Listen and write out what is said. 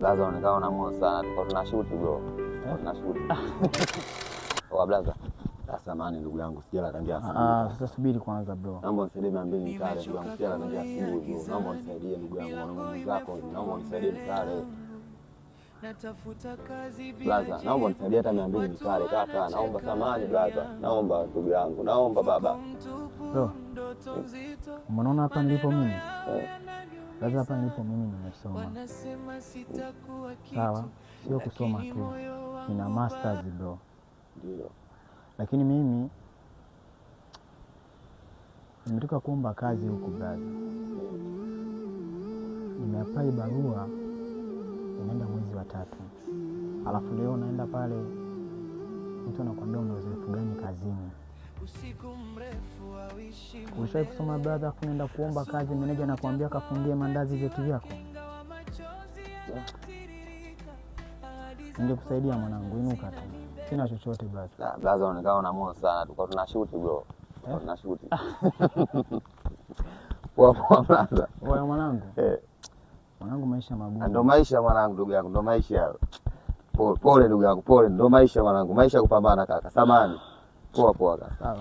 Blaza unaonekana una moyo sana, tuko tunashoot bro. Tunashoot. Kwa blaza. Samahani ndugu yangu, sijala tangia asubuhi. Sasa subiri kwanza bro. Naomba unisaidie 200 nikale ndugu yangu, sijala tangia asubuhi bro. Naomba unisaidie ndugu yangu, mwanangu zako, naomba unisaidie nikale. Natafuta kazi Blaza, naomba unisaidie hata 200 nikale kaka. Naomba samahani blaza. Naomba ndugu yangu, naomba baba. Bro. Umeona hapa nilipo mimi? Blaza, hapa nilipo mimi nimesoma. Sawa, sio kusoma tu. Nina masters bro. Ndio. Lakini mimi nimetoka kuomba kazi huku blaza. Nimeapply barua inaenda mwezi wa 3. Alafu leo naenda pale mtu anakuambia una uzoefu gani kazini. Ushawahi kusoma blaza afu unaenda kuomba kazi, meneja anakuambia kafungie mandazi vyeti vyako? Ningekusaidia mwanangu, inuka tu. Sina chochote blaza. Blaza unaonekana una moyo sana, tuko tunashoot bro. Tunashoot. Poa blaza. Wewe mwanangu. Mwanangu maisha magumu. Ndio maisha mwanangu, ndugu yangu, ndio maisha. Pole ndugu yangu, pole, ndio maisha mwanangu. Maisha kupambana kaka. Samahani. Poa kaka. Sawa.